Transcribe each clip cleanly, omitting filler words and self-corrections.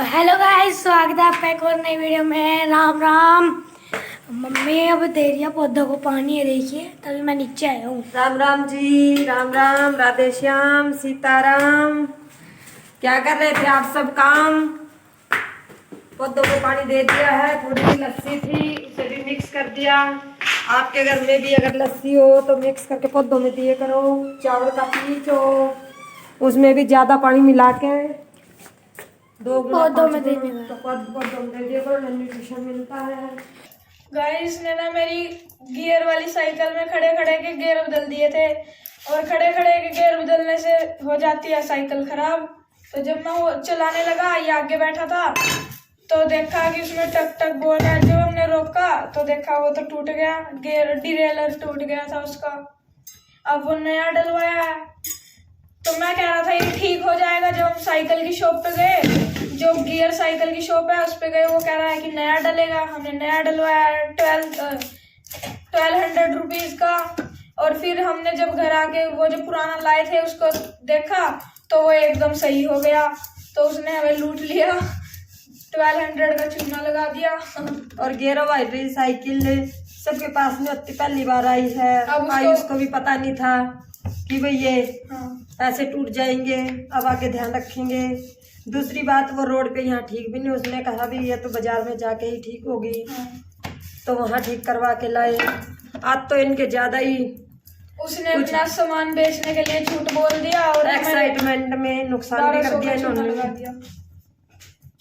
Hello guys, स्वागत है आपका एक और नई वीडियो में। राम राम। मम्मी अब दे रही है पौधों को पानी, है देखिए, तभी मैं नीचे आया हूँ। राम राम जी, राम राम, राधे श्याम, सीताराम। क्या कर रहे थे आप सब? काम पौधों को पानी दे दिया है। थोड़ी सी लस्सी थी, उसे भी मिक्स कर दिया। आपके घर में भी अगर लस्सी हो तो मिक्स करके पौधों में दिए करो। चावल का पीठ हो उसमें भी ज्यादा पानी मिला के 2 गुना पौधों 5 में देने गुना का। तो पौधों में दे दिया करो, न्यूट्रिशन मिलता है। गाइस ने ना मेरी गियर वाली साइकिल में खड़े खड़े के गियर बदल दिए थे, और खड़े खड़े के गियर बदलने से हो जाती है साइकिल खराब। तो जब मैं वो चलाने लगा, ये आगे बैठा था, तो देखा कि उसमें टक टक बोल है। जो हमने रोका तो देखा वो तो टूट गया, गियर डिरेलर टूट गया था उसका। अब वो नया डलवाया है। तो मैं कह रहा था ये ठीक हो जाएगा। जब हम साइकिल की शॉप पे गए, जो गियर साइकिल की शॉप है उस पे गए, वो कह रहा है कि नया डलेगा। हमने नया डलवाया 1200 रुपीज का। और फिर हमने जब घर आके वो जो पुराना लाए थे उसको देखा तो वो एकदम सही हो गया। तो उसने हमें लूट लिया, 1200 का चूना लगा दिया। और गियर वाली साइकिल सबके पास में इतनी पहली बार आई है। अब आयुष को भी पता नहीं था कि भाई ये हाँ। पैसे टूट जाएंगे। अब आके ध्यान रखेंगे। दूसरी बात, वो रोड पे यहाँ ठीक भी नहीं। उसने कहा भी ये तो बाजार में जाके ही ठीक होगी, तो वहाँ ठीक करवा के लाए। आज तो इनके ज्यादा ही उसने अपना सामान बेचने के लिए झूठ बोल दिया और एक्साइटमेंट में नुकसान भी कर दिया इन्होंने।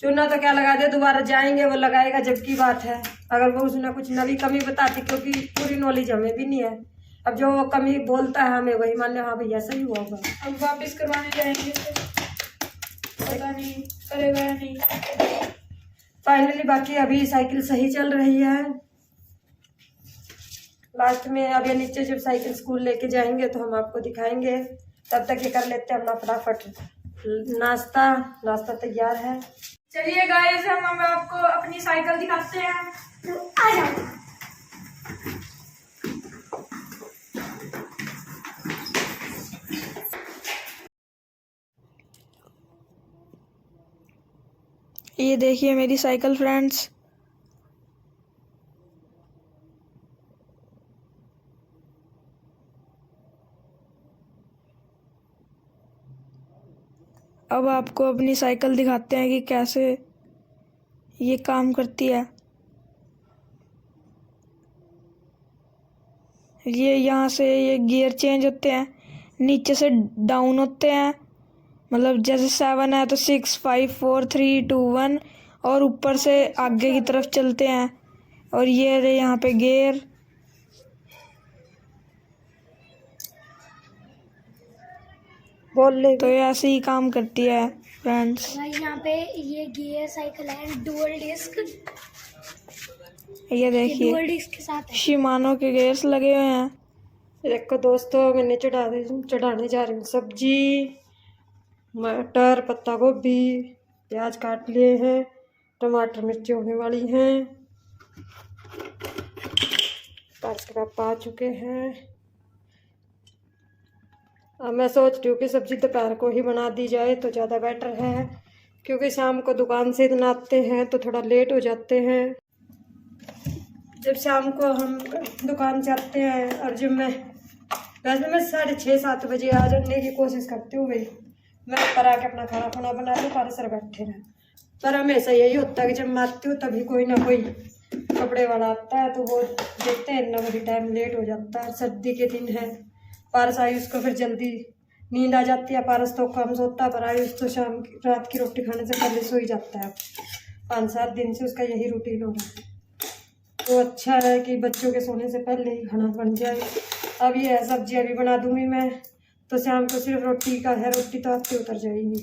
चूना तो क्या लगा दिया, दोबारा जाएंगे वो लगाएगा जब की बात है। अगर वो उसने कुछ नवी कमी बताती, क्योंकि पूरी नॉलेज हमें भी नहीं है। अब जो वो कमी बोलता है हमें वही मान लो, हाँ भैया सही हुआ होगा। अब वापस करवाने जाएंगे तो पता नहीं करेगा या नहीं। फाइनली बाकी अभी साइकिल सही चल रही है। लास्ट में अब ये नीचे जब साइकिल स्कूल लेके जाएंगे तो हम आपको दिखाएंगे। तब तक ये कर लेते हैं अपना फटाफट नाश्ता तैयार है। चलिए गाइस, हम आपको अपनी साइकिल दिखाते हैं। तो आ जाओ। ये देखिए मेरी साइकिल फ्रेंड्स। अब आपको अपनी साइकिल दिखाते हैं कि कैसे ये काम करती है। ये यहाँ से ये गियर चेंज होते हैं, नीचे से डाउन होते हैं। मतलब जैसे 7 है तो 6 5 4 3 2 1, और ऊपर से आगे की तरफ चलते हैं। और ये रहे यहाँ पे गियर। बोल ले। तो ये ऐसे ही काम करती है फ्रेंड्स। भाई यहाँ पे ये गियर साइकिल है, डुअल डिस्क। ये देखिए डुअल डिस्क के साथ है। शिमानो के गियर्स लगे हुए हैं। देखो दोस्तों, मैंने चढ़ाने जा रही हूँ सब्जी। मटर, पत्ता गोभी, प्याज काट लिए हैं। टमाटर मिर्ची होने वाली हैं। पाँच कप आ चुके हैं। अब मैं सोच रही हूँ कि सब्जी दोपहर को ही बना दी जाए तो ज़्यादा बेटर है, क्योंकि शाम को दुकान से इतना आते हैं तो थोड़ा लेट हो जाते हैं। जब शाम को हम दुकान से आते हैं, और जब वैसे मैं 6:30 7 बजे आ जाने की कोशिश करती हूँ। भाई मैं पर आके अपना खाना खुना बना लूँ, पर सर बैठे रहे। पर हमेशा यही होता है कि जब मैं आती हूँ तभी कोई ना कोई कपड़े वाला आता है, तो वो देखते हैं ना, बड़ी टाइम लेट हो जाता है। सर्दी के दिन है, पारस आयुष को फिर जल्दी नींद आ जाती है। पारस तो कम सोता है, पर आयुष तो रात की रोटी खाने से पहले सो ही जाता है। 5 7 दिन से उसका यही रूटीन हो रहा है। तो अच्छा है कि बच्चों के सोने से पहले ही खाना बन जाए। अब ये है, सब्जी अभी बना दूंगी मैं, तो शाम को सिर्फ रोटी का है। रोटी तो आपकी उतर जाएगी,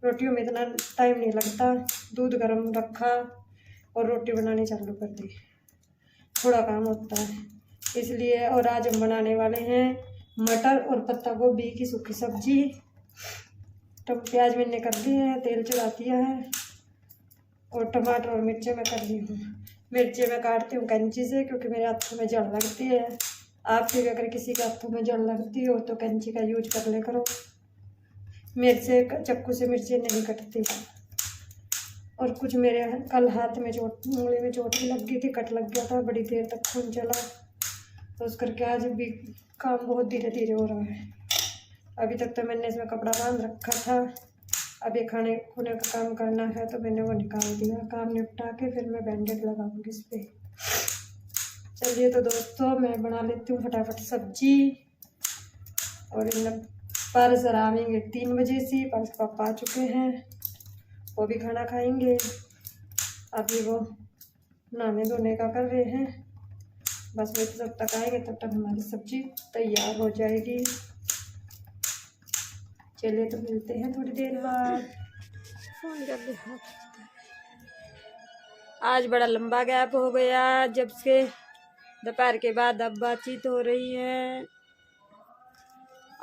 रोटियों में इतना टाइम नहीं लगता। दूध गर्म रखा और रोटी बनानी चालू कर दी, थोड़ा काम होता है इसलिए। और आज हम बनाने वाले हैं मटर और पत्ता गोभी की सूखी सब्जी। तो प्याज मैंने कर दिए हैं, तेल चढ़ा दिया है, और टमाटर और मिर्ची मैं कर दी हूँ। मिर्ची मैं काटती हूँ कैंची से, क्योंकि मेरे हाथों में जड़ लगती है। आपके भी अगर किसी के हाथों में जड़ लगती हो तो कैंची का यूज कर ले करो। मेरे से चक्कू से मिर्ची नहीं कटती। और कुछ मेरे कल हाथ में चोट, उंगली में चोट भी लग गई थी, कट लग गया था, बड़ी देर तक खून चला, तो उस करके आज भी काम बहुत धीरे धीरे हो रहा है। अभी तक तो मैंने इसमें कपड़ा बांध रखा था, अब ये खाने खुने का काम करना है तो मैंने वो निकाल दिया। काम निपटा के फिर मैं बैंडेज लगाऊंगी इस पर। चलिए तो दोस्तों मैं बना लेती हूँ फटाफट सब्जी। और इन पारस आएंगे 3 बजे से, पारस पापा आ चुके हैं, वो भी खाना खाएंगे। अभी वो नहाने धोने का कर रहे हैं, बस वो जब तक आएंगे तब तक हमारी सब्जी तैयार हो जाएगी। चलिए तो मिलते हैं थोड़ी देर बाद। आज बड़ा लंबा गैप हो गया जब से दोपहर के बाद अब बातचीत हो रही है।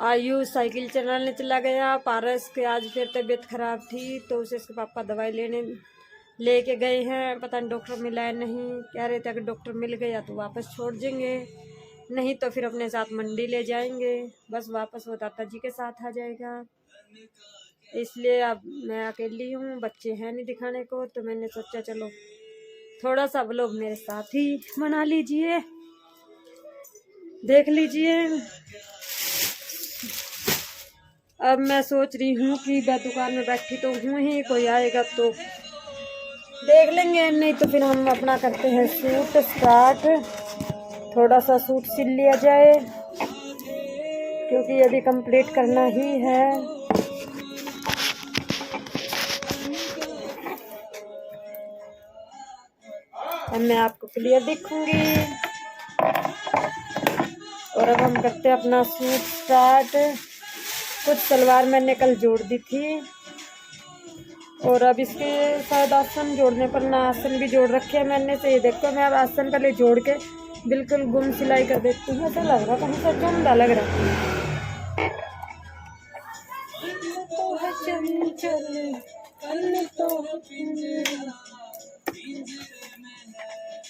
आयुष साइकिल चलाने चला गया, पारस के आज फिर तबीयत खराब थी तो उसे उसके पापा दवाई लेके गए हैं। पता नहीं डॉक्टर मिला है नहीं, कह रहे थे अगर डॉक्टर मिल गया तो वापस छोड़ देंगे, नहीं तो फिर अपने साथ मंडी ले जाएंगे। बस वापस वो दादा जी के साथ आ जाएगा, इसलिए अब मैं अकेली हूँ, बच्चे हैं नहीं दिखाने को, तो मैंने सोचा चलो थोड़ा सा व्लॉग मेरे साथ ही बना लीजिए, देख लीजिए। अब मैं सोच रही हूँ कि मैं दुकान में बैठी तो हूँ ही, कोई आएगा तो देख लेंगे, नहीं तो फिर हम अपना करते हैं सूट स्टार्ट। थोड़ा सा सूट सिल लिया जाए क्योंकि अभी कंप्लीट करना ही है। अब मैं आपको क्लियर दिखूंगी। और अब हम करते हैं अपना सूट स्टार्ट। कुछ सलवार मैंने कल जोड़ दी थी और अब इसके शायद आसन जोड़ने पर ना आसन भी जोड़ रखे हैं मैंने, तो ये देखो मैं अब आसन पहले जोड़ के बिल्कुल गुम सिलाई कर देती हूँ। ऐसा लग रहा कहीं से चंदा लग रहा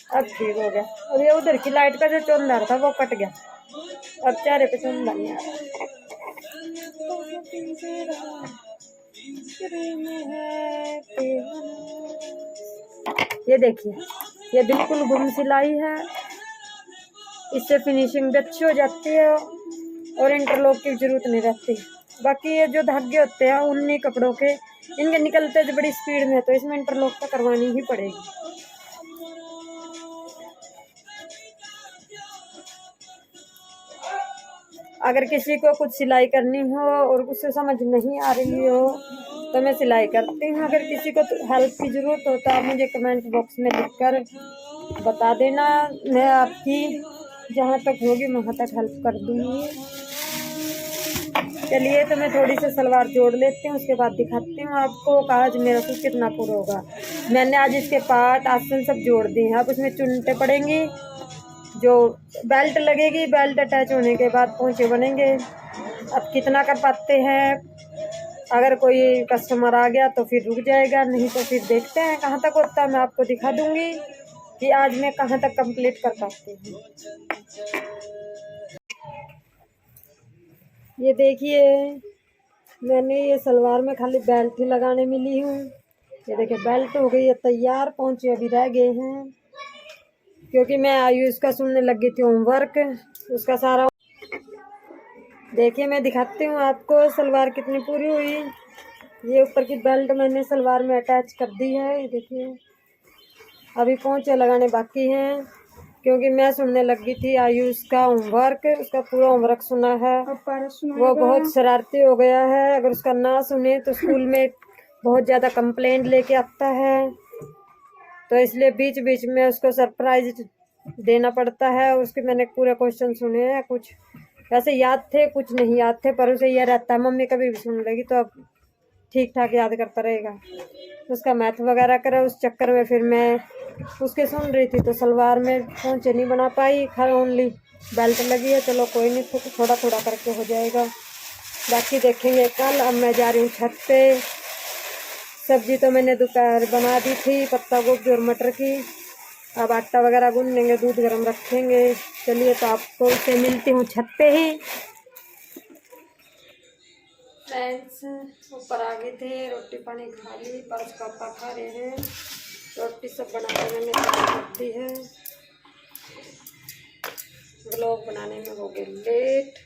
अब ठीक हो गया। अब ये उधर की लाइट का जो चंदा था वो कट गया, अब चेहरे पे चंदा नहीं आ रहा। ये देखिए ये बिल्कुल गुम सिलाई है, इससे फिनिशिंग भी अच्छी हो जाती है और इंटरलॉक की जरूरत नहीं रहती। बाकी ये जो धागे होते हैं उन्हीं कपड़ों के, इनके निकलते जो बड़ी स्पीड में, तो इसमें इंटरलॉक तो करवानी ही पड़ेगी। अगर किसी को कुछ सिलाई करनी हो और उससे समझ नहीं आ रही हो तो मैं सिलाई करती हूँ। अगर किसी को हेल्प की ज़रूरत हो तो आप मुझे कमेंट बॉक्स में लिखकर बता देना, मैं आपकी जहाँ तक होगी वहाँ तक हेल्प कर दूँगी। चलिए तो मैं थोड़ी सी सलवार जोड़ लेती हूँ, उसके बाद दिखाती हूँ आपको आज मेरा सूट कितना पूरा होगा। मैंने आज इसके पार्ट आसन सब जोड़ दिए हैं, अब उसमें चुनटे पड़ेंगी, जो बेल्ट लगेगी, बेल्ट अटैच होने के बाद पोंचे बनेंगे। अब कितना कर पाते हैं, अगर कोई कस्टमर आ गया तो फिर रुक जाएगा, नहीं तो फिर देखते हैं कहाँ तक होता है। मैं आपको दिखा दूंगी कि आज मैं कहाँ तक कंप्लीट कर पाती हूँ। ये देखिए मैंने ये सलवार में खाली बेल्ट ही लगाने मिली हूँ। ये देखिए बेल्ट हो गई है तैयार, पोंचे अभी रह गए हैं क्योंकि मैं आयुष का सुनने लगी थी होमवर्क, उसका सारा। देखिए मैं दिखाती हूँ आपको सलवार कितनी पूरी हुई। ये ऊपर की बेल्ट मैंने सलवार में अटैच कर दी है, ये देखिए। अभी पोंचे लगाने बाकी हैं क्योंकि मैं सुनने लगी थी आयुष का होमवर्क, उसका पूरा होमवर्क सुना है। वो बहुत शरारती हो गया है, अगर उसका ना सुने तो स्कूल में बहुत ज़्यादा कंप्लेंट लेके आता है, तो इसलिए बीच बीच में उसको सरप्राइज देना पड़ता है। उसके मैंने पूरे क्वेश्चन सुने हैं, कुछ वैसे याद थे कुछ नहीं याद थे, पर उसे यह रहता है मम्मी कभी भी सुन लेगी तो अब ठीक ठाक याद करता रहेगा। उसका मैथ वगैरह करा, उस चक्कर में फिर मैं उसके सुन रही थी तो सलवार में पोंचे नहीं बना पाई, खैर ओनली बेल्ट लगी है। चलो कोई नहीं, थोड़ा थोड़ा करके हो जाएगा, बाकी देखेंगे कल। अब मैं जा रही हूँ छत पे। सब्जी तो मैंने दोपहर बना दी थी, पत्ता गोभी और मटर की। अब आटा वगैरह गूंद लेंगे, दूध गर्म रखेंगे। चलिए तो आपको से मिलती हूँ छत पे ही। फ्रेंड्स ऊपर आ गए थे, रोटी पानी खा ली, बस पापा खा रहे हैं। रोटी सब बनाने में मेरी लगती है, व्लॉग बनाने में हो गए लेट,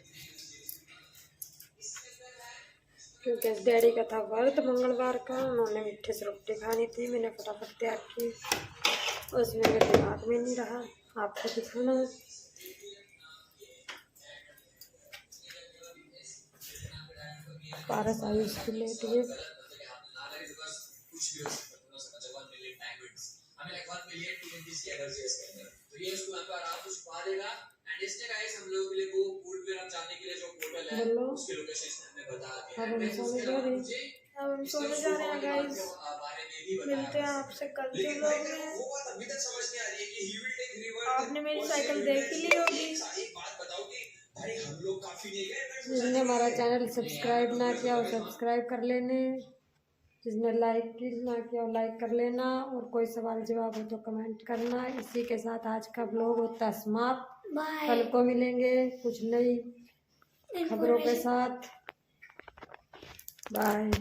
क्योंकि डैडी का था व्रत मंगलवार का, उन्होंने मीठे से रोटी खानी थी। मैंने फटाफट तैयार की, उसमें मेरे दिमाग में नहीं रहा आपको दिखाना। पारस आई उसकी लेट हुए। अब हम सोने जा रहे हैं गाइस, मिलते हैं आपसे कल के व्लॉग में। आपने मेरी साइकिल देख ही ली होगी। जिसने हमारा चैनल सब्सक्राइब ना किया वो सब्सक्राइब कर लेने, जिसने लाइक ना किया वो लाइक कर लेना, और कोई सवाल जवाब हो तो कमेंट करना। इसी के साथ आज का ब्लॉग होता है समाप्त। बाय। कल को मिलेंगे कुछ नई खबरों के साथ। बाय।